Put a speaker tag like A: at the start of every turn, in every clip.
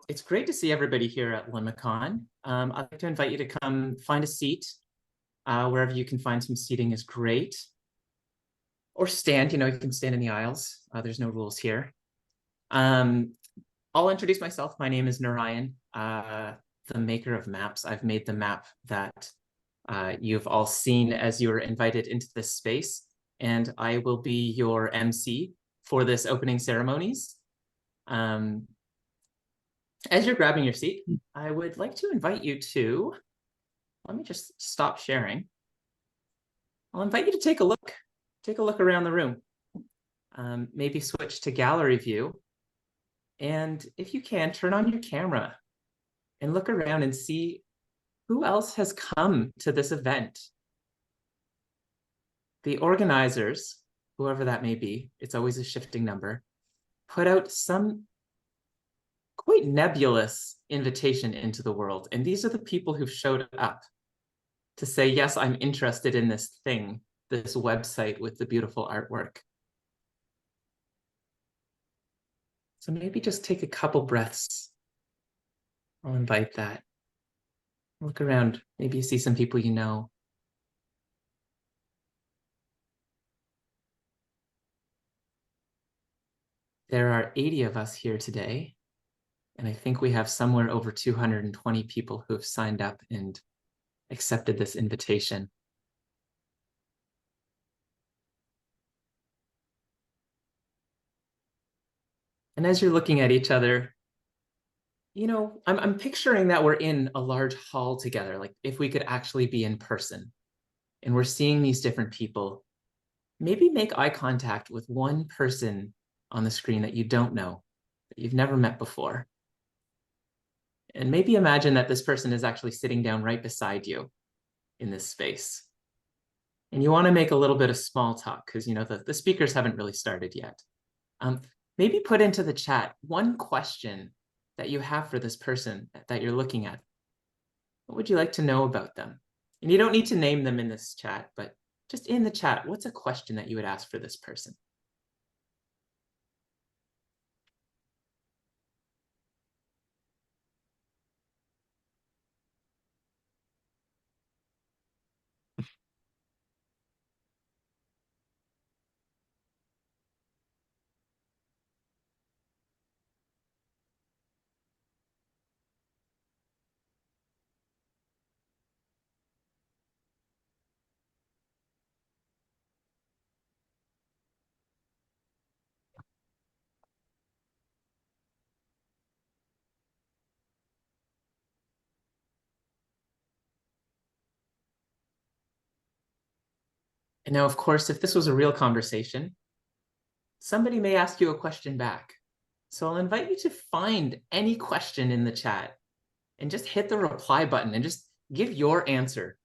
A: It's great to see everybody here at Limicon. I'd like to invite you to come find a seat. Wherever you can find some seating is great. Or stand, you can stand in the aisles. There's no rules here. I'll introduce myself. My name is Narayan, the maker of maps. I've made the map that you've all seen as you were invited into this space, and I will be your MC for this opening ceremonies. As you're grabbing your seat, I would like to invite you to, let me just stop sharing. I'll invite you to take a look around the room. Maybe switch to gallery view. And if you can, turn on your camera and look around and see who else has come to this event. The organizers, whoever that may be, it's always a shifting number, put out some quite nebulous invitation into the world. And these are the people who've showed up to say, yes, I'm interested in this thing, this website with the beautiful artwork. So maybe just take a couple breaths. I'll invite that. Look around. Maybe you see some people you know. There are 80 of us here today, and I think we have somewhere over 220 people who have signed up and accepted this invitation. And as you're looking at each other, I'm picturing that we're in a large hall together, like if we could actually be in person, and we're seeing these different people. Maybe make eye contact with one person on the screen that you don't know, that you've never met before. And maybe imagine that this person is actually sitting down right beside you in this space. And you want to make a little bit of small talk because the speakers haven't really started yet. Maybe put into the chat one question that you have for this person that you're looking at. What would you like to know about them? And you don't need to name them in this chat, but just in the chat, what's a question that you would ask for this person? And now, of course, if this was a real conversation, somebody may ask you a question back. So I'll invite you to find any question in the chat and just hit the reply button and just give your answer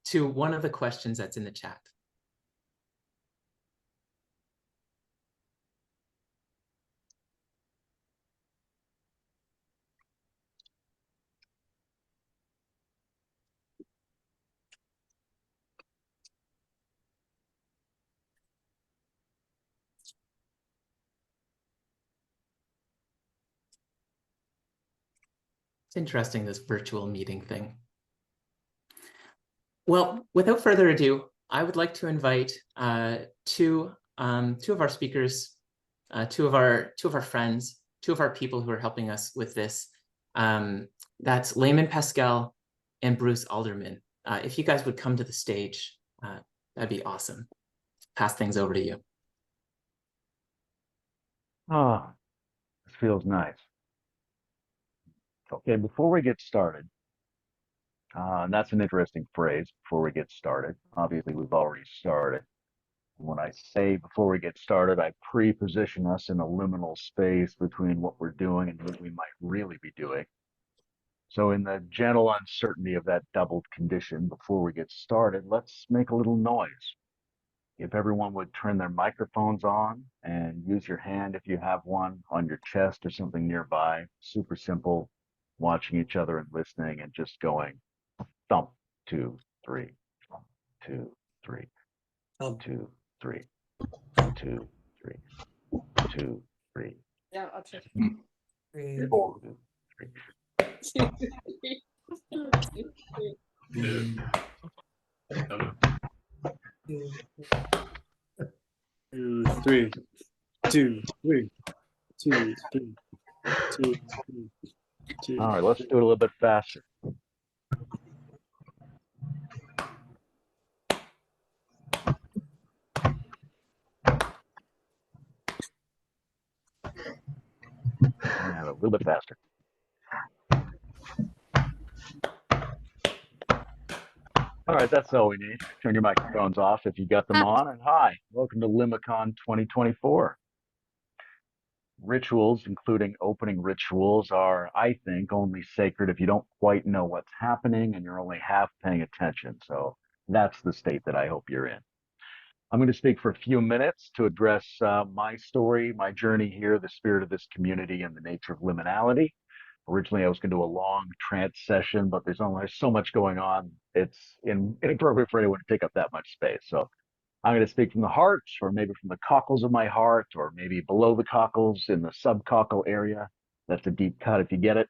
A: to one of the questions that's in the chat. It's interesting, this virtual meeting thing. Well, without further ado, I would like to invite two of our speakers, two of our friends, two of our people who are helping us with this. That's Layman Pascal and Bruce Alderman. If you guys would come to the stage, that'd be awesome. Pass things over to you.
B: Oh, this feels nice. Okay, before we get started, that's an interesting phrase, before we get started. Obviously, we've already started. When I say before we get started, I pre-position us in a liminal space between what we're doing and what we might really be doing. So in the gentle uncertainty of that doubled condition, before we get started, let's make a little noise. If everyone would turn their microphones on and use your hand, if you have one, on your chest or something nearby. Super simple, watching each other and listening and just going thump, 2, 3, thump, 2, 3, thump, 2, 3, 2, 3, 2, 3.
C: Yeah, I'll check.
B: 4, 3.
C: Two, three. 2, 3. 2, 3. 2, 3. 2, 3. 2.
B: All right, let's do it a little bit faster. And a little bit faster. All right, that's all we need. Turn your microphones off if you got them on. And hi, welcome to Limicon 2024. Rituals, including opening rituals, are, I think, only sacred if you don't quite know what's happening and you're only half paying attention. So that's the state that I hope you're in. I'm going to speak for a few minutes to address my story, my journey here, the spirit of this community, and the nature of liminality. Originally, I was going to do a long trance session, but there's so much going on. It's inappropriate for anyone to take up that much space. So I'm going to speak from the heart, or maybe from the cockles of my heart, or maybe below the cockles in the subcockle area. That's a deep cut if you get it.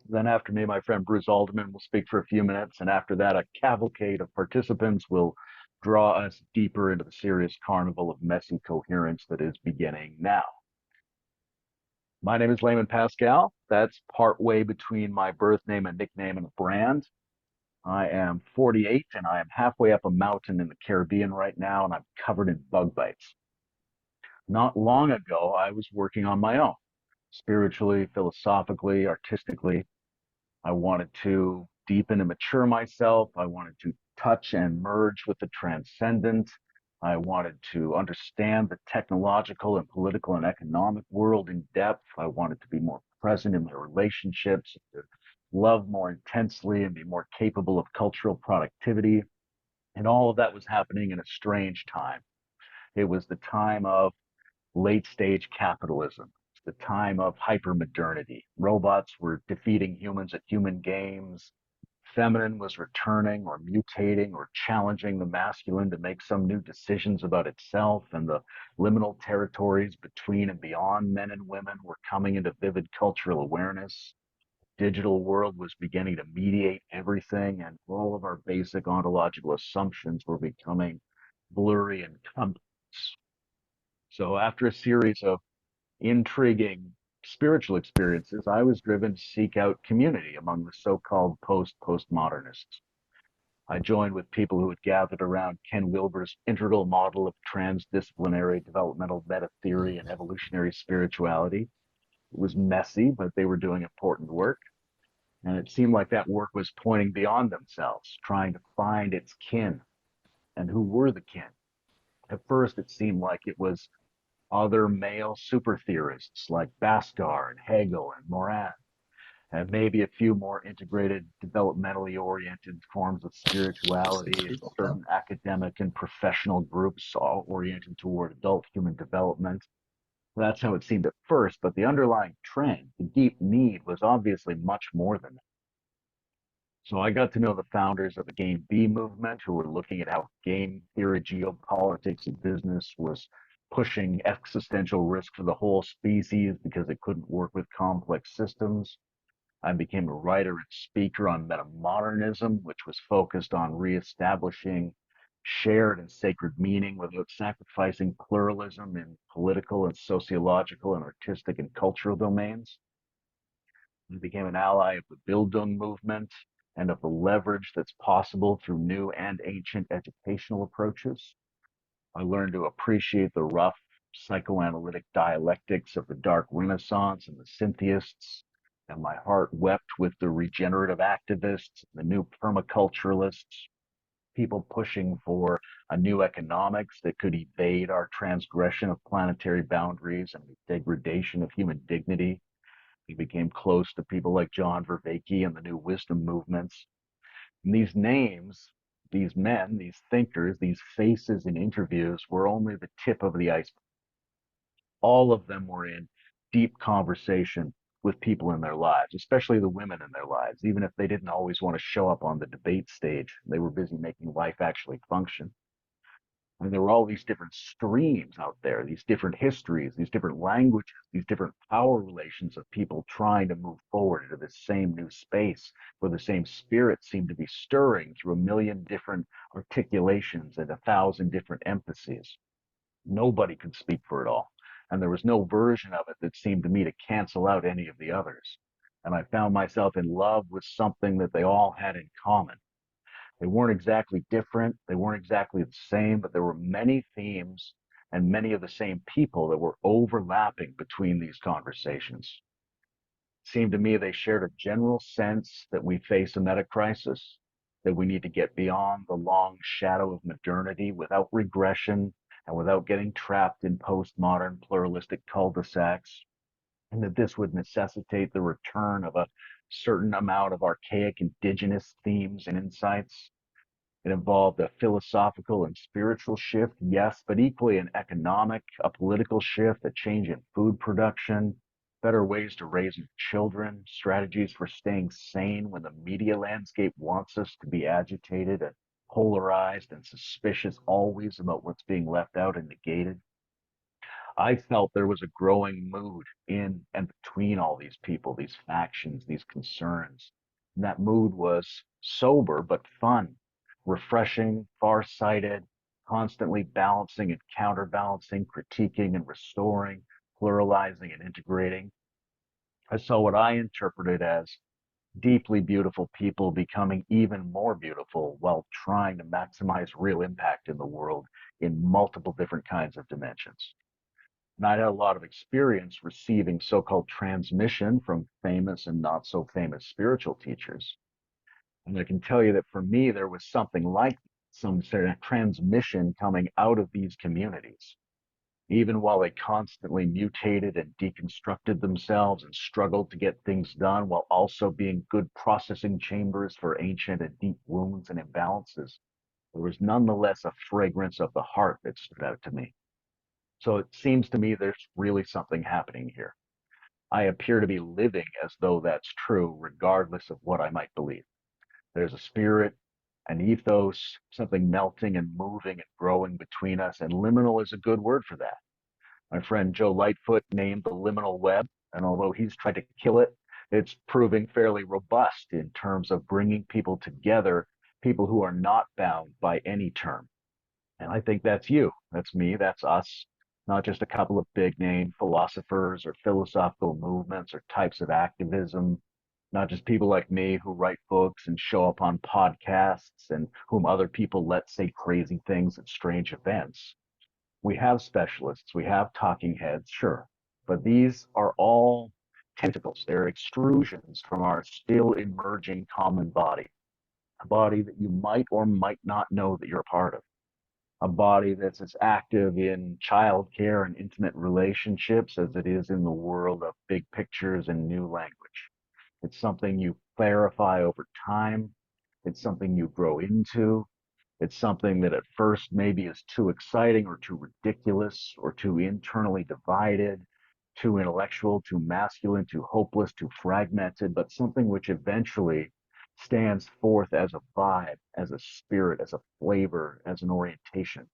B: Then after me, my friend Bruce Alderman will speak for a few minutes. And after that, a cavalcade of participants will draw us deeper into the serious carnival of messy coherence that is beginning now. My name is Layman Pascal. That's partway between my birth name and nickname and a brand. I am 48 and I am halfway up a mountain in the Caribbean right now, and I'm covered in bug bites. Not long ago, I was working on my own, spiritually, philosophically, artistically. I wanted to deepen and mature myself. I wanted to touch and merge with the transcendent. I wanted to understand the technological and political and economic world in depth. I wanted to be more present in my relationships, to love more intensely and be more capable of cultural productivity. And all of that was happening in a strange time. It was the time of late stage capitalism. It's the time of hypermodernity. Robots were defeating humans at human games. Feminine was returning or mutating or challenging the masculine to make some new decisions about itself, and the liminal territories between and beyond men and women were coming into vivid cultural awareness. Digital world was beginning to mediate everything, and all of our basic ontological assumptions were becoming blurry and complex. So after a series of intriguing spiritual experiences, I was driven to seek out community among the so-called postmodernists. I joined with people who had gathered around Ken Wilber's integral model of transdisciplinary developmental meta theory and evolutionary spirituality. It was messy, but they were doing important work. And it seemed like that work was pointing beyond themselves, trying to find its kin. And who were the kin? At first, it seemed like it was other male super theorists like Bhaskar and Hegel and Morin, and maybe a few more integrated, developmentally oriented forms of spirituality and certain academic and professional groups all oriented toward adult human development. That's how it seemed at first, but the underlying trend, the deep need, was obviously much more than that. So I got to know the founders of the Game B movement, who were looking at how game theory, geopolitics, and business was pushing existential risk for the whole species because it couldn't work with complex systems. I became a writer and speaker on metamodernism, which was focused on reestablishing shared and sacred meaning without sacrificing pluralism in political and sociological and artistic and cultural domains. I became an ally of the Bildung movement and of the leverage that's possible through new and ancient educational approaches. I learned to appreciate the rough psychoanalytic dialectics of the Dark Renaissance and the Syntheists, and my heart wept with the regenerative activists, the new permaculturalists, people pushing for a new economics that could evade our transgression of planetary boundaries and the degradation of human dignity. He became close to people like John Vervaeke and the New Wisdom movements. And these names, these men, these thinkers, these faces in interviews were only the tip of the iceberg. All of them were in deep conversation with people in their lives, especially the women in their lives, even if they didn't always want to show up on the debate stage. They were busy making life actually function. And there were all these different streams out there, these different histories, these different languages, these different power relations of people trying to move forward into this same new space where the same spirit seemed to be stirring through a million different articulations and 1,000 different emphases. Nobody could speak for it all. And there was no version of it that seemed to me to cancel out any of the others. And I found myself in love with something that they all had in common. They weren't exactly different, they weren't exactly the same, but there were many themes and many of the same people that were overlapping between these conversations. It seemed to me they shared a general sense that we face a meta crisis, that we need to get beyond the long shadow of modernity without regression and without getting trapped in postmodern pluralistic cul-de-sacs, and that this would necessitate the return of a certain amount of archaic indigenous themes and insights. It involved a philosophical and spiritual shift, yes, but equally an economic, a political shift, a change in food production, better ways to raise your children, strategies for staying sane when the media landscape wants us to be agitated and polarized and suspicious always about what's being left out and negated. I felt there was a growing mood in and between all these people, these factions, these concerns. And that mood was sober but fun, refreshing, far-sighted, constantly balancing and counterbalancing, critiquing and restoring, pluralizing and integrating. I saw what I interpreted as deeply beautiful people becoming even more beautiful while trying to maximize real impact in the world in multiple different kinds of dimensions. And I had a lot of experience receiving so-called transmission from famous and not so famous spiritual teachers. And I can tell you that for me, there was something like some sort of transmission coming out of these communities, even while they constantly mutated and deconstructed themselves and struggled to get things done while also being good processing chambers for ancient and deep wounds and imbalances. There was nonetheless a fragrance of the heart that stood out to me. So it seems to me there's really something happening here. I appear to be living as though that's true, regardless of what I might believe. There's a spirit, an ethos, something melting and moving and growing between us, and liminal is a good word for that. My friend Joe Lightfoot named the liminal web, and although he's tried to kill it, it's proving fairly robust in terms of bringing people together, people who are not bound by any term. And I think that's you, that's me, that's us, not just a couple of big name philosophers or philosophical movements or types of activism, not just people like me who write books and show up on podcasts and whom other people let say crazy things at strange events. We have specialists, we have talking heads, sure, but these are all tentacles, they're extrusions from our still emerging common body, a body that you might or might not know that you're a part of, a body that's as active in childcare and intimate relationships as it is in the world of big pictures and new language. It's something you clarify over time. It's something you grow into. It's something that at first maybe is too exciting or too ridiculous or too internally divided, too intellectual, too masculine, too hopeless, too fragmented, but something which eventually stands forth as a vibe, as a spirit, as a flavor, as an orientation.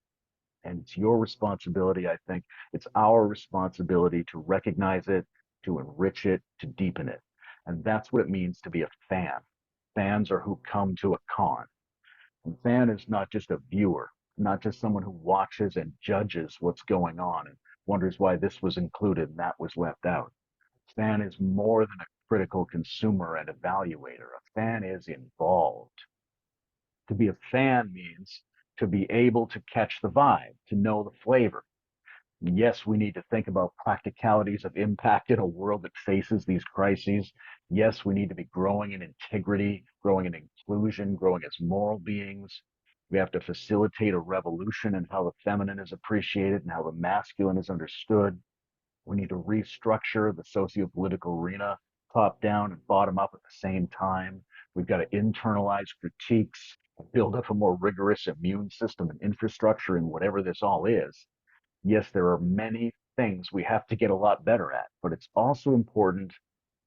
B: And it's your responsibility, I think, it's our responsibility to recognize it, to enrich it, to deepen it. And that's what it means to be a fan. Fans are who come to a con. And fan is not just a viewer, not just someone who watches and judges what's going on and wonders why this was included and that was left out. Fan is more than a critical consumer and evaluator. A fan is involved. To be a fan means to be able to catch the vibe, to know the flavor. Yes, we need to think about practicalities of impact in a world that faces these crises. Yes, we need to be growing in integrity, growing in inclusion, growing as moral beings. We have to facilitate a revolution in how the feminine is appreciated and how the masculine is understood. We need to restructure the socio-political arena, top down and bottom up at the same time. We've got to internalize critiques, build up a more rigorous immune system and infrastructure in whatever this all is. Yes, there are many things we have to get a lot better at, but it's also important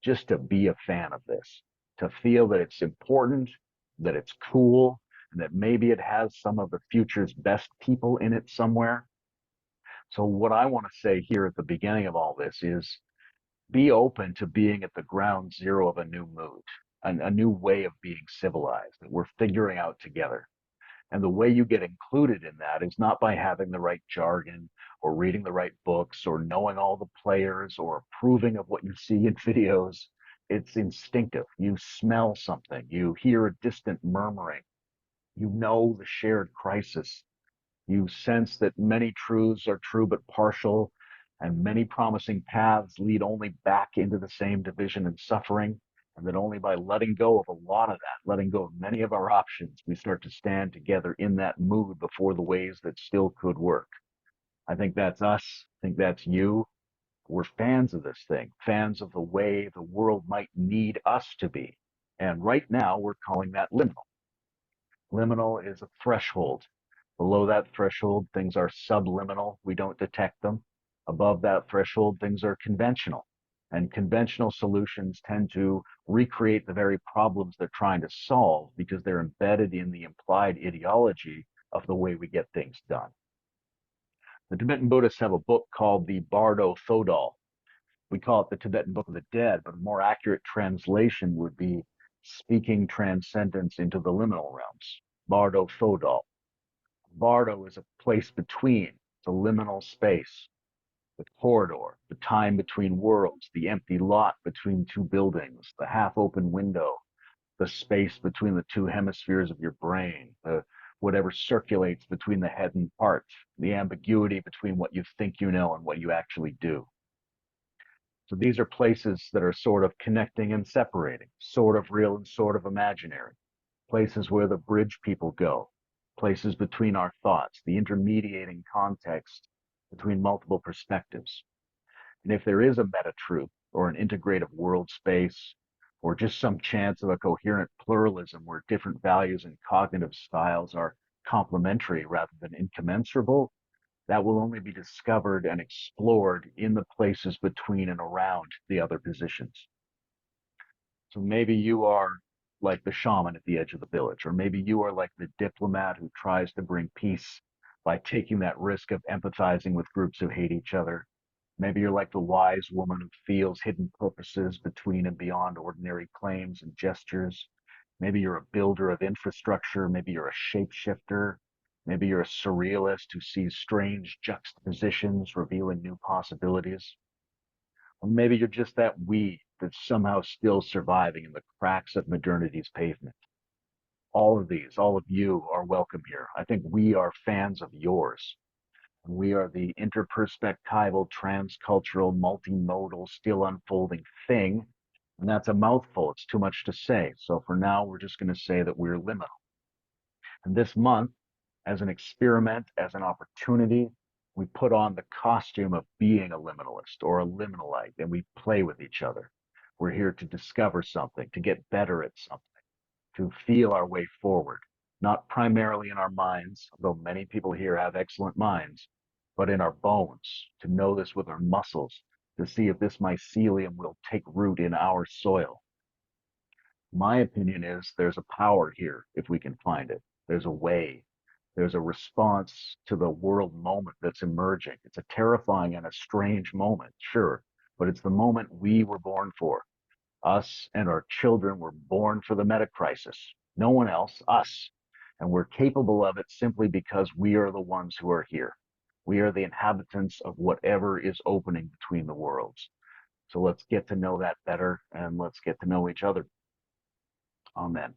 B: just to be a fan of this, to feel that it's important, that it's cool, and that maybe it has some of the future's best people in it somewhere. So what I want to say here at the beginning of all this is be open to being at the ground zero of a new mood, a new way of being civilized that we're figuring out together. And the way you get included in that is not by having the right jargon or reading the right books or knowing all the players or approving of what you see in videos. It's instinctive. You smell something, you hear a distant murmuring, you know the shared crisis. You sense that many truths are true but partial, and many promising paths lead only back into the same division and suffering, and that only by letting go of a lot of that, letting go of many of our options, we start to stand together in that mood before the ways that still could work. I think that's us. I think that's you. We're fans of this thing, fans of the way the world might need us to be. And right now, we're calling that liminal. Liminal is a threshold. Below that threshold, things are subliminal. We don't detect them. Above that threshold, things are conventional. And conventional solutions tend to recreate the very problems they're trying to solve because they're embedded in the implied ideology of the way we get things done. The Tibetan Buddhists have a book called the Bardo Thodol. We call it the Tibetan Book of the Dead, but a more accurate translation would be Speaking Transcendence into the Liminal Realms. Bardo Thodol. Bardo is a place between, it's a liminal space, the corridor, the time between worlds, the empty lot between two buildings, the half-open window, the space between the two hemispheres of your brain, whatever circulates between the head and heart, the ambiguity between what you think you know and what you actually do. So these are places that are sort of connecting and separating, sort of real and sort of imaginary, places where the bridge people go, places between our thoughts, the intermediating context between multiple perspectives. And if there is a meta truth or an integrative world space, or just some chance of a coherent pluralism where different values and cognitive styles are complementary rather than incommensurable, that will only be discovered and explored in the places between and around the other positions. So maybe you are like the shaman at the edge of the village, or maybe you are like the diplomat who tries to bring peace by taking that risk of empathizing with groups who hate each other. Maybe you're like the wise woman who feels hidden purposes between and beyond ordinary claims and gestures. Maybe you're a builder of infrastructure. Maybe you're a shapeshifter. Maybe you're a surrealist who sees strange juxtapositions revealing new possibilities. Or maybe you're just that weed that's somehow still surviving in the cracks of modernity's pavement. All of these, all of you are welcome here. I think we are fans of yours. We are the interperspectival, transcultural, multimodal, still unfolding thing. And that's a mouthful. It's too much to say. So for now, we're just going to say that we're liminal. And this month, as an experiment, as an opportunity, we put on the costume of being a liminalist or a liminalite, and we play with each other. We're here to discover something, to get better at something, to feel our way forward, not primarily in our minds, though many people here have excellent minds, but in our bones, to know this with our muscles, to see if this mycelium will take root in our soil. My opinion is there's a power here if we can find it. There's a way. There's a response to the world moment that's emerging. It's a terrifying and a strange moment, sure, but it's the moment we were born for. Us and our children were born for the meta crisis. No one else, us. And we're capable of it simply because we are the ones who are here. We are the inhabitants of whatever is opening between the worlds. So let's get to know that better and let's get to know each other. Amen.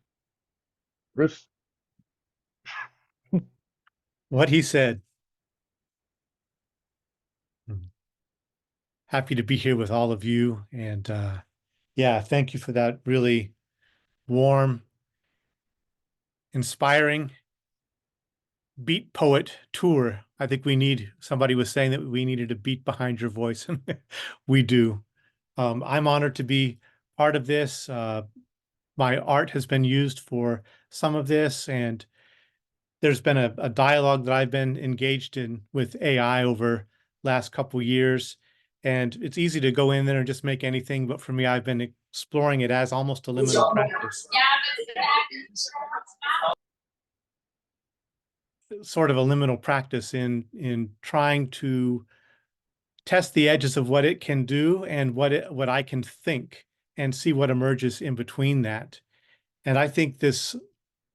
B: Bruce?
D: What he said. Happy to be here with all of you. And yeah, thank you for that really warm, inspiring beat poet tour. I think somebody was saying that we needed a beat behind your voice. And we do. I'm honored to be part of this. My art has been used for some of this, and there's been a dialogue that I've been engaged in with AI over last couple years, and it's easy to go in there and just make anything. But for me, I've been exploring it as almost a liminal practice. sort of a liminal practice in trying to test the edges of what it can do and what I can think, and see what emerges in between that. And I think this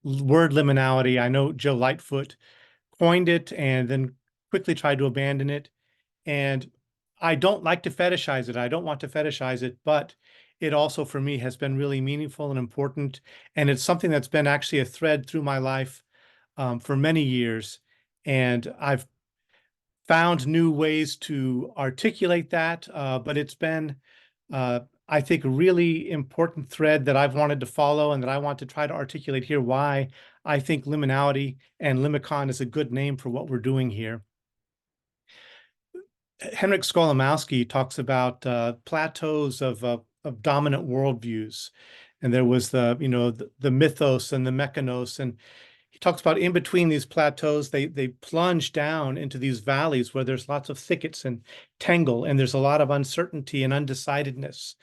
D: word liminality, I know Joe Lightfoot coined it and then quickly tried to abandon it. And I don't like to fetishize it. I don't want to fetishize it, but it also for me has been really meaningful and important. And it's something that's been actually a thread through my life for many years. And I've found new ways to articulate that, but it's been, I think, a really important thread that I've wanted to follow and that I want to try to articulate here why I think liminality and Limicon is a good name for what we're doing here. Henryk Skolimowski talks about plateaus of dominant worldviews. And there was the mythos and the mechanos, and he talks about in between these plateaus, they plunge down into these valleys where there's lots of thickets and tangle, and there's a lot of uncertainty and undecidedness.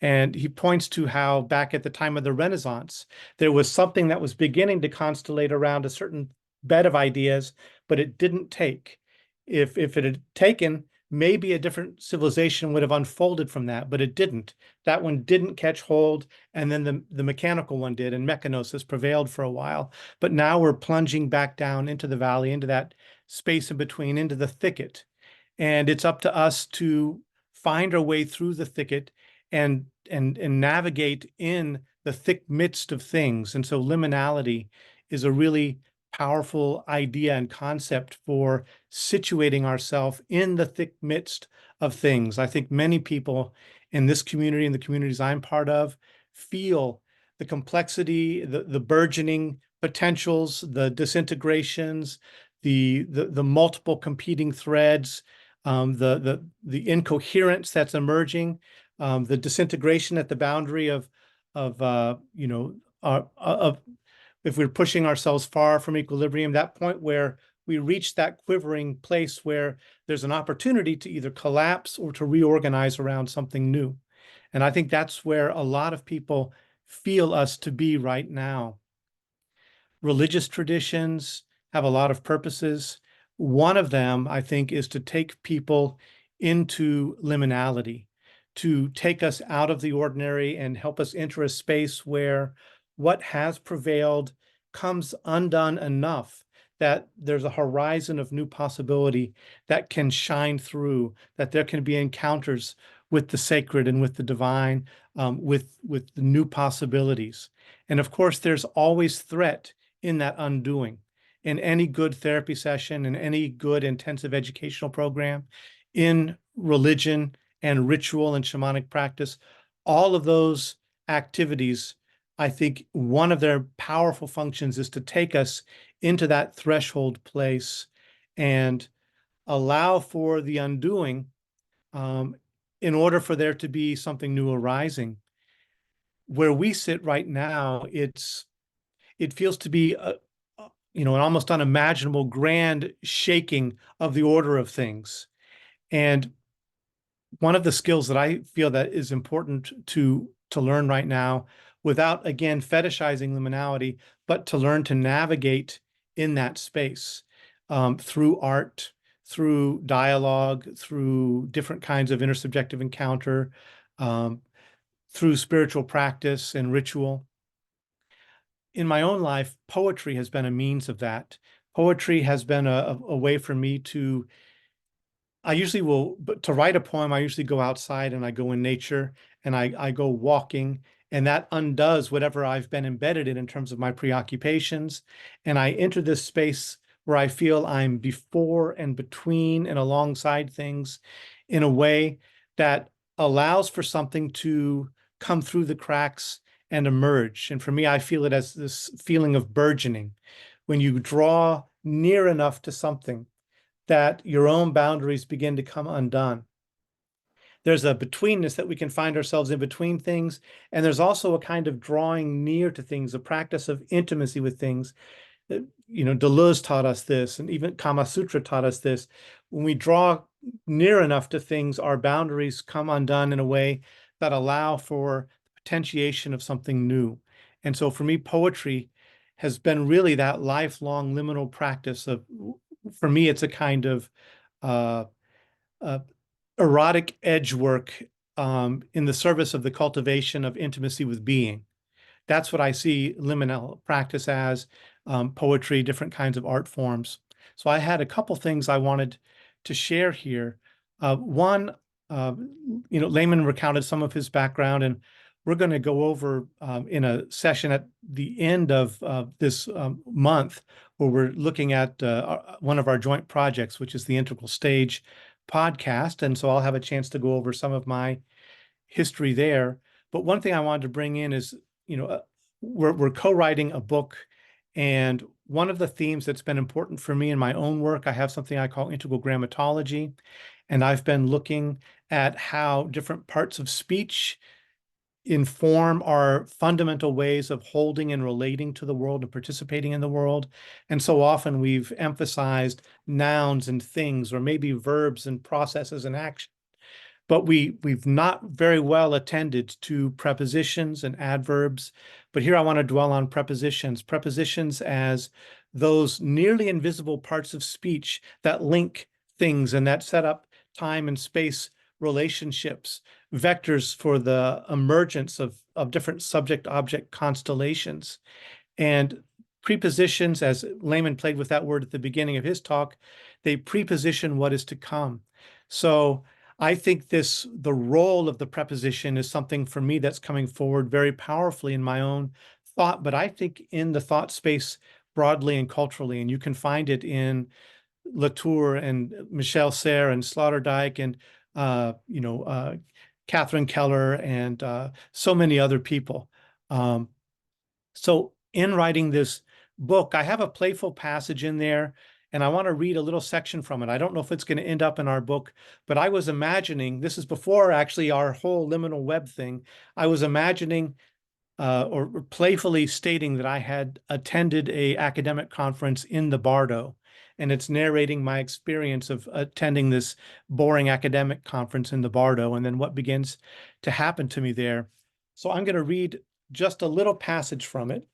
D: And he points to how back at the time of the Renaissance, there was something that was beginning to constellate around a certain bed of ideas, but it didn't take. If it had taken, maybe a different civilization would have unfolded from that, but it didn't. That one didn't catch hold, and then the mechanical one did, and mechanosis prevailed for a while. But now we're plunging back down into the valley, into that space in between, into the thicket. And it's up to us to find our way through the thicket and navigate in the thick midst of things. And so liminality is a really powerful idea and concept for situating ourselves in the thick midst of things. I think many people in this community and the communities I'm part of feel the complexity, the burgeoning potentials, the disintegrations, the multiple competing threads, the incoherence that's emerging, the disintegration at the boundary of if we're pushing ourselves far from equilibrium, that point where we reach that quivering place where there's an opportunity to either collapse or to reorganize around something new. And I think that's where a lot of people feel us to be right now. Religious traditions have a lot of purposes. One of them, I think, is to take people into liminality, to take us out of the ordinary and help us enter a space where what has prevailed comes undone enough that there's a horizon of new possibility that can shine through, that there can be encounters with the sacred and with the divine, with the new possibilities. And of course, there's always threat in that undoing. In any good therapy session, in any good intensive educational program, in religion and ritual and shamanic practice, all of those activities, I think one of their powerful functions is to take us into that threshold place and allow for the undoing in order for there to be something new arising. Where we sit right now, it feels to be an almost unimaginable grand shaking of the order of things. And one of the skills that I feel that is important to learn right now, without again fetishizing liminality, but to learn to navigate in that space through art, through dialogue, through different kinds of intersubjective encounter, through spiritual practice and ritual. In my own life, poetry has been a means of that. Poetry has been a way for me to, but to write a poem, I usually go outside and I go in nature and I go walking, and that undoes whatever I've been embedded in terms of my preoccupations. And I enter this space where I feel I'm before and between and alongside things in a way that allows for something to come through the cracks and emerge. And for me, I feel it as this feeling of burgeoning. When you draw near enough to something that your own boundaries begin to come undone. There's a betweenness that we can find ourselves in between things. And there's also a kind of drawing near to things, a practice of intimacy with things. Deleuze taught us this, and even Kama Sutra taught us this. When we draw near enough to things, our boundaries come undone in a way that allow for potentiation of something new. And so for me, poetry has been really that lifelong liminal practice of, for me, it's a kind of uh, uh, erotic edge work in the service of the cultivation of intimacy with being. That's what I see liminal practice as, poetry, different kinds of art forms. So I had a couple things I wanted to share here. One, Layman recounted some of his background, and we're going to go over in a session at the end of this month, where we're looking at one of our joint projects, which is the Integral Stage podcast. And so I'll have a chance to go over some of my history there. But one thing I wanted to bring in is, we're co-writing a book, and one of the themes that's been important for me in my own work, I have something I call integral grammatology, and I've been looking at how different parts of speech inform our fundamental ways of holding and relating to the world and participating in the world. And so often we've emphasized nouns and things, or maybe verbs and processes and action, but we've not very well attended to prepositions and adverbs. But here I want to dwell on prepositions as those nearly invisible parts of speech that link things and that set up time and space relationships, vectors for the emergence of different subject-object constellations. And prepositions, as Layman played with that word at the beginning of his talk, they preposition what is to come. So I think the role of the preposition is something for me that's coming forward very powerfully in my own thought, but I think in the thought space broadly and culturally, and you can find it in Latour and Michel Serres and Sloterdijk and Catherine Keller and so many other people. So in writing this book, I have a playful passage in there, and I want to read a little section from it. I don't know if it's going to end up in our book, but I was imagining, this is before actually our whole liminal web thing, I was imagining or playfully stating that I had attended a academic conference in the Bardo, and it's narrating my experience of attending this boring academic conference in the Bardo, and then what begins to happen to me there. So I'm going to read just a little passage from it,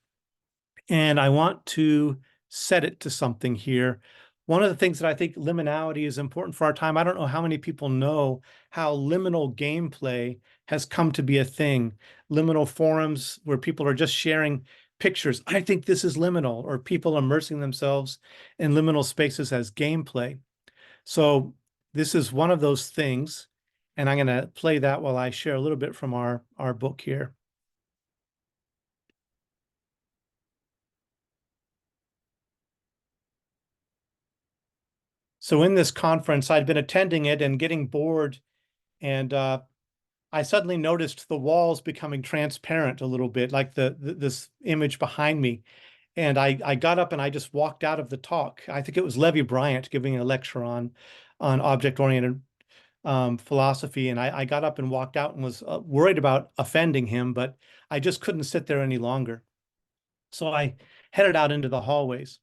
D: and I want to set it to something here. One of the things that I think liminality is important for our time, I don't know how many people know how liminal gameplay has come to be a thing. Liminal forums where people are just sharing pictures. I think this is liminal, or people immersing themselves in liminal spaces as gameplay. So this is one of those things, and I'm going to play that while I share a little bit from our book here. So in this conference, I'd been attending it and getting bored, and I suddenly noticed the walls becoming transparent a little bit, like this image behind me. And I got up and I just walked out of the talk. I think it was Levi Bryant giving a lecture on object-oriented philosophy. And I got up and walked out and was worried about offending him, but I just couldn't sit there any longer. So I headed out into the hallways.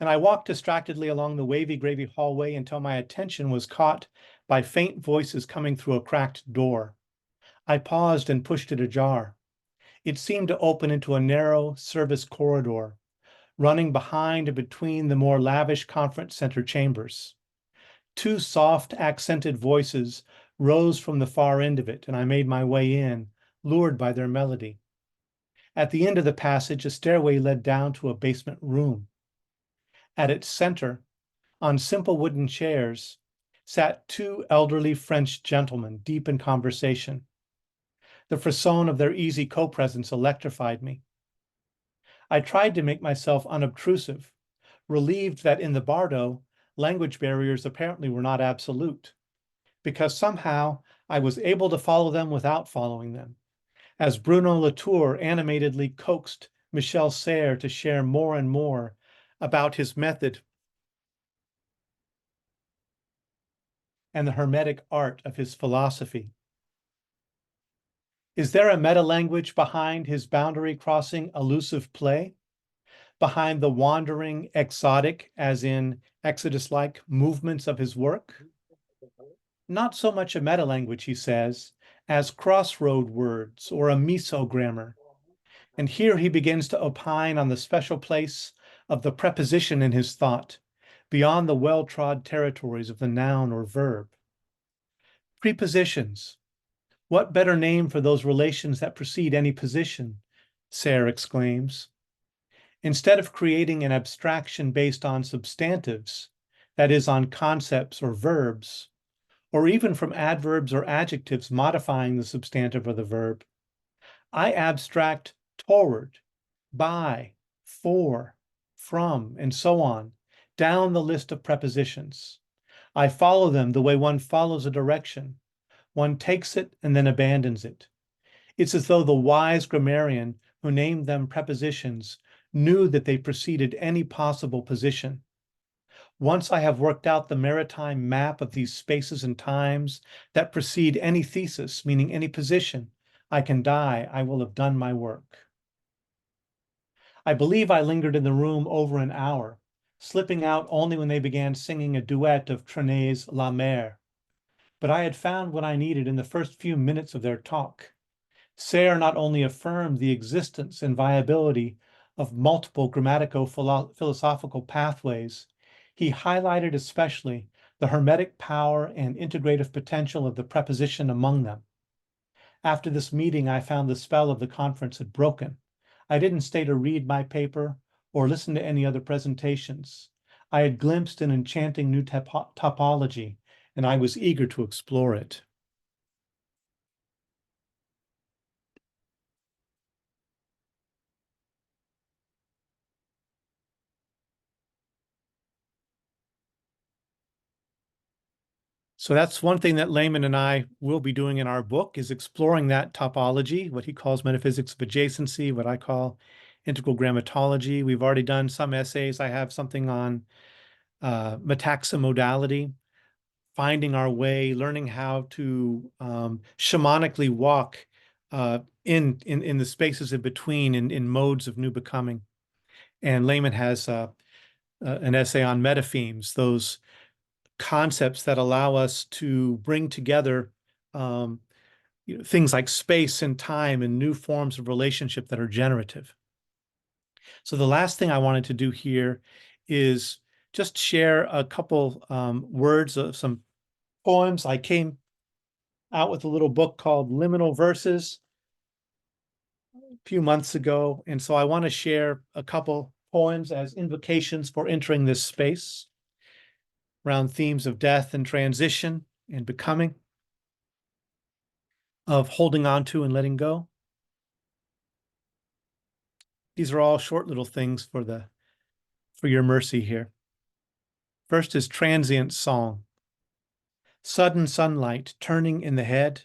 D: And I walked distractedly along the wavy gravy hallway until my attention was caught by faint voices coming through a cracked door. I paused and pushed it ajar. It seemed to open into a narrow service corridor, running behind and between the more lavish conference center chambers. Two soft, accented voices rose from the far end of it, and I made my way in, lured by their melody. At the end of the passage, a stairway led down to a basement room. At its center, on simple wooden chairs, sat two elderly French gentlemen deep in conversation. The frisson of their easy co-presence electrified me. I tried to make myself unobtrusive, relieved that in the Bardo, language barriers apparently were not absolute, because somehow I was able to follow them without following them, as Bruno Latour animatedly coaxed Michel Serres to share more and more about his method and the hermetic art of his philosophy. Is there a meta-language behind his boundary-crossing elusive play? Behind the wandering, exotic, as in Exodus-like movements of his work? Not so much a meta-language, he says, as crossroad words or a meso grammar. And here he begins to opine on the special place of the preposition in his thought, beyond the well-trod territories of the noun or verb. Prepositions. What better name for those relations that precede any position? Sayre exclaims. Instead of creating an abstraction based on substantives, that is, on concepts or verbs, or even from adverbs or adjectives modifying the substantive or the verb, I abstract toward, by, for, from, and so on, down the list of prepositions. I follow them the way one follows a direction. One takes it and then abandons it. It's as though the wise grammarian who named them prepositions knew that they preceded any possible position. Once I have worked out the maritime map of these spaces and times that precede any thesis, meaning any position, I can die. I will have done my work. I believe I lingered in the room over an hour, slipping out only when they began singing a duet of Trenet's La Mer. But I had found what I needed in the first few minutes of their talk. Sayre not only affirmed the existence and viability of multiple grammatico-philosophical pathways, he highlighted especially the hermetic power and integrative potential of the preposition among them. After this meeting, I found the spell of the conference had broken. I didn't stay to read my paper or listen to any other presentations. I had glimpsed an enchanting new topology, and I was eager to explore it. So that's one thing that Layman and I will be doing in our book, is exploring that topology, what he calls metaphysics of adjacency, what I call integral grammatology. We've already done some essays. I have something on metaxamodality, finding our way, learning how to shamanically walk in the spaces in between, in modes of new becoming. And Layman has an essay on metaphemes, those concepts that allow us to bring together things like space and time and new forms of relationship that are generative. So the last thing I wanted to do here is just share a couple words of some poems. I came out with a little book called Liminal Verses a few months ago, and so I want to share a couple poems as invocations for entering this space around themes of death and transition and becoming, of holding on to and letting go. These are all short little things for your mercy here. First is Transient Song. Sudden sunlight turning in the head.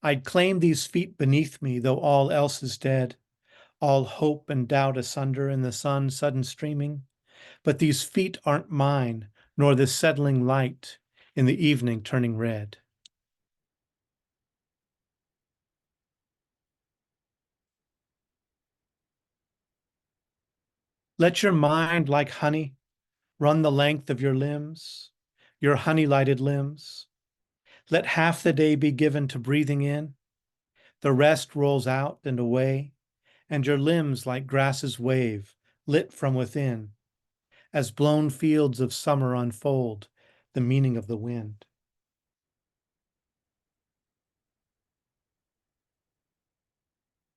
D: I'd claim these feet beneath me, though all else is dead. All hope and doubt asunder in the sun sudden streaming. But these feet aren't mine, nor this settling light in the evening turning red. Let your mind like honey run the length of your limbs, your honey-lighted limbs. Let half the day be given to breathing in. The rest rolls out and away, and your limbs like grasses wave, lit from within, as blown fields of summer unfold the meaning of the wind.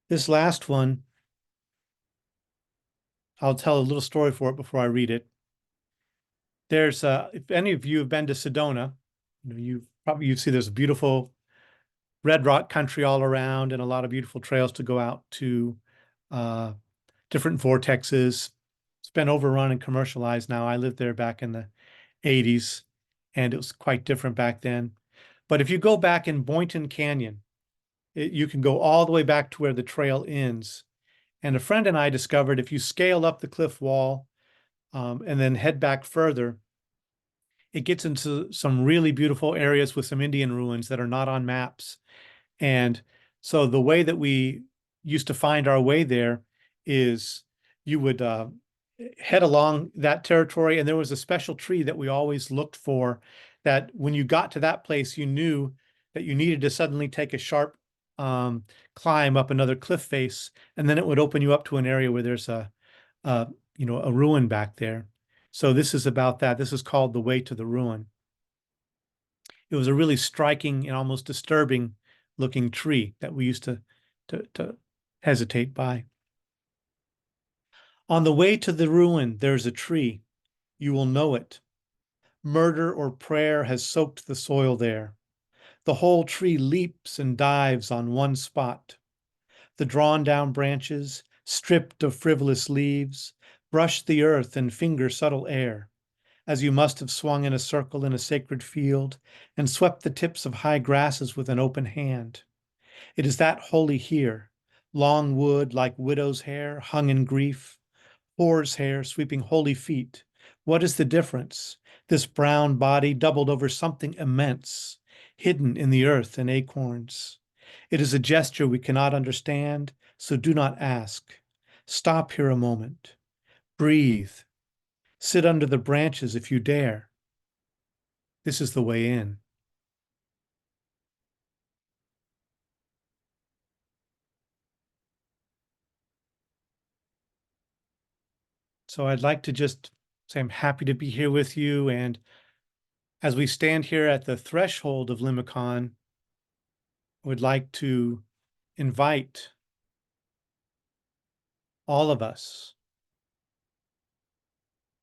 D: This last one, I'll tell a little story for it before I read it. There's, if any of you have been to Sedona, you see there's a beautiful red rock country all around and a lot of beautiful trails to go out to different vortexes. It's been overrun and commercialized now. I lived there back in the 80s, and it was quite different back then. But if you go back in Boynton Canyon, you can go all the way back to where the trail ends. And a friend and I discovered if you scale up the cliff wall and then head back further, it gets into some really beautiful areas with some Indian ruins that are not on maps. And so the way that we used to find our way there is you would head along that territory, and there was a special tree that we always looked for, that when you got to that place, you knew that you needed to suddenly take a sharp climb up another cliff face, and then it would open you up to an area where there's a a ruin back there. So this is about that. This is called The Way to the Ruin. It was a really striking and almost disturbing looking tree that we used to hesitate by. On the way to the ruin, there's a tree. You will know it. Murder or prayer has soaked the soil there. The whole tree leaps and dives on one spot. The drawn down branches, stripped of frivolous leaves, brush the earth and finger subtle air, as you must have swung in a circle in a sacred field and swept the tips of high grasses with an open hand. It is that holy here, long wood like widow's hair hung in grief, whore's hair sweeping holy feet. What is the difference? This brown body doubled over something immense, hidden in the earth and acorns. It is a gesture we cannot understand, so do not ask. Stop here a moment. Breathe. Sit under the branches if you dare. This is the way in. So I'd like to just say I'm happy to be here with you. And as we stand here at the threshold of Limicon, I would like to invite all of us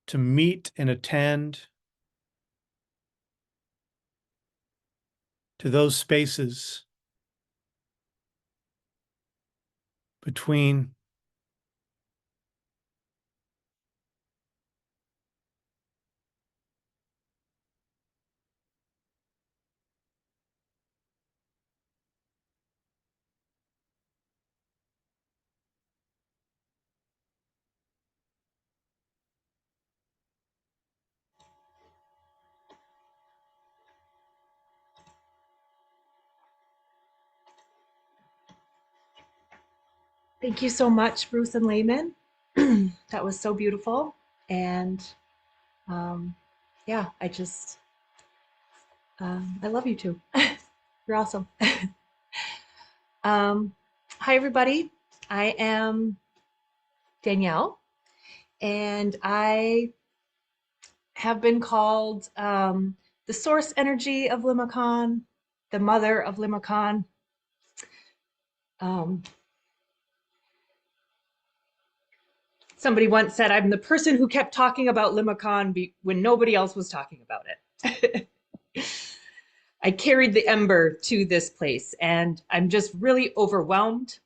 D: to meet and attend to those spaces between
E: Thank you so much, Bruce and Layman. That was so beautiful. And yeah, I love you too. You're awesome. Hi, everybody. I am Danielle, and I have been called the source energy of Limicon, the mother of Limicon. Somebody once said, I'm the person who kept talking about Limicon when nobody else was talking about it. I carried the ember to this place, and I'm just really overwhelmed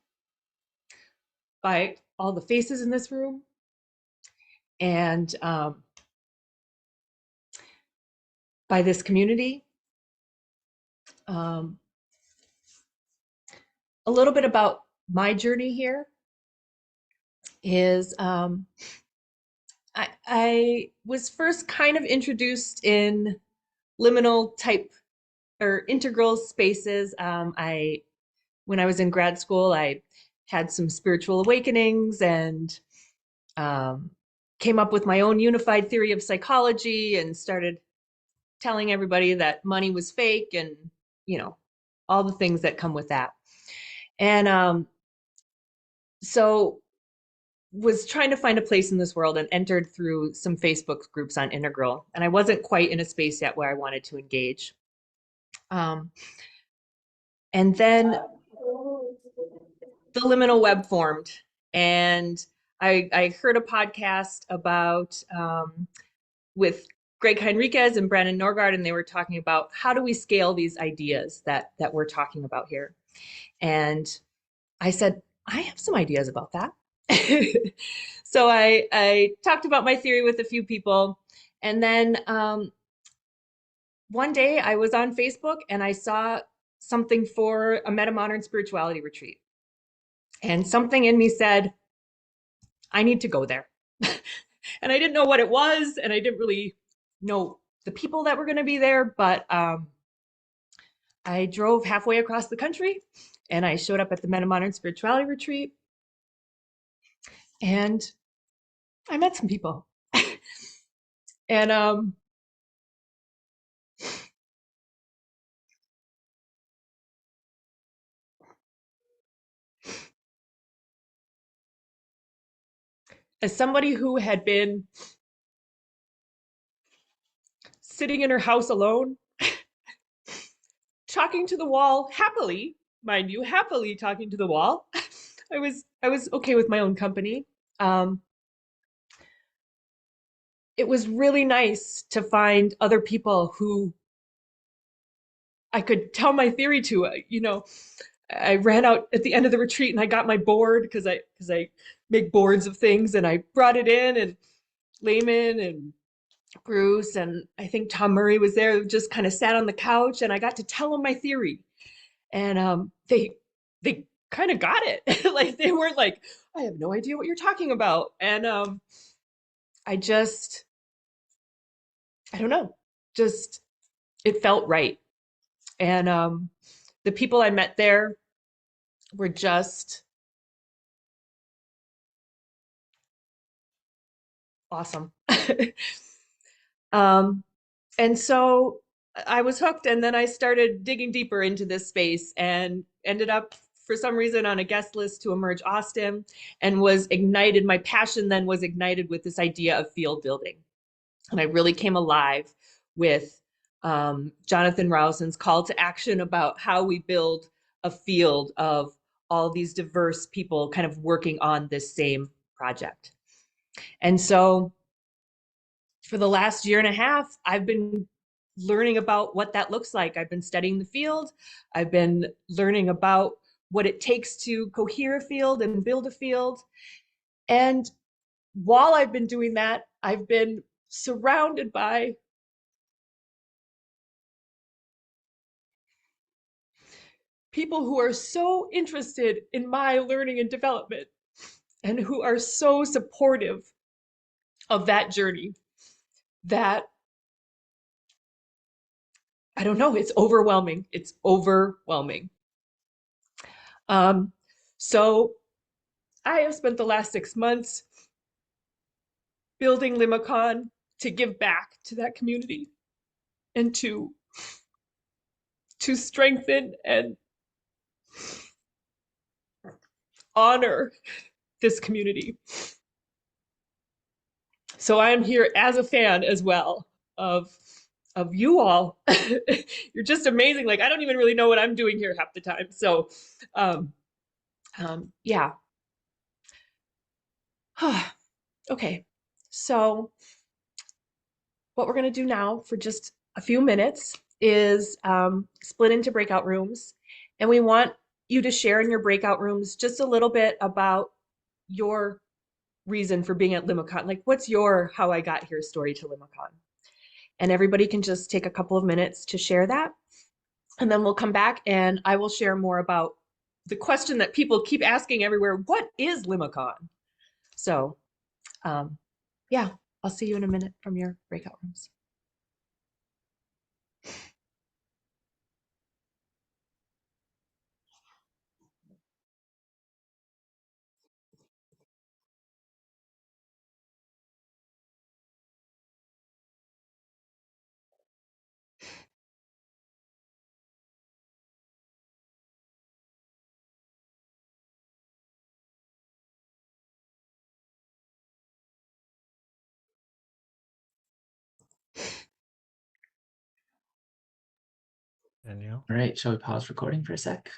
E: by all the faces in this room. And by this community. A little bit about my journey here is I was first kind of introduced in liminal type or integral spaces. When I was in grad school, I had some spiritual awakenings and came up with my own unified theory of psychology and started telling everybody that money was fake and, all the things that come with that. And so was trying to find a place in this world and entered through some Facebook groups on Integral. And I wasn't quite in a space yet where I wanted to engage. And then the liminal web formed. And I heard a podcast about with Greg Heinriquez and Brandon Norgard, and they were talking about how do we scale these ideas that we're talking about here. And I said, I have some ideas about that. So I talked about my theory with a few people. And then one day I was on Facebook and I saw something for a meta-modern spirituality retreat. And something in me said, I need to go there. And I didn't know what it was. And I didn't really know the people that were going to be there. But I drove halfway across the country and I showed up at the meta-modern spirituality retreat. And I met some people. And as somebody who had been sitting in her house alone, talking to the wall happily, mind you, happily talking to the wall. I was okay with my own company. It was really nice to find other people who I could tell my theory to. You know, I ran out at the end of the retreat and I got my board because I make boards of things, and I brought it in, and Layman and Bruce and I think Tom Murray was there, just kind of sat on the couch, and I got to tell them my theory. And they kind of got it. Like they weren't like, I have no idea what you're talking about. And I just, I don't know, just it felt right. And the people I met there were just awesome. And so I was hooked, and then I started digging deeper into this space and ended up for some reason on a guest list to Emerge Austin, and was ignited. My passion then was ignited with this idea of field building. And I really came alive with Jonathan Rouson's call to action about how we build a field of all these diverse people kind of working on this same project. And so for the last year and a half, I've been learning about what that looks like. I've been studying the field. I've been learning about what it takes to cohere a field and build a field. And while I've been doing that, I've been surrounded by people who are so interested in my learning and development, and who are so supportive of that journey, that I don't know, it's overwhelming. It's overwhelming. So I have spent the last 6 months building Limicon to give back to that community, and to strengthen and honor this community. So I am here as a fan as well of you all. You're just amazing. Like, I don't even really know what I'm doing here half the time. So yeah. Okay, so what we're going to do now for just a few minutes is split into breakout rooms. And we want you to share in your breakout rooms just a little bit about your reason for being at Limicon. Like, what's your how I got here story to Limicon? And everybody can just take a couple of minutes to share that. And then we'll come back and I will share more about the question that people keep asking everywhere: what is Limicon? So yeah, I'll see you in a minute from your breakout rooms.
D: Danielle.
A: All right, shall we pause recording for a sec?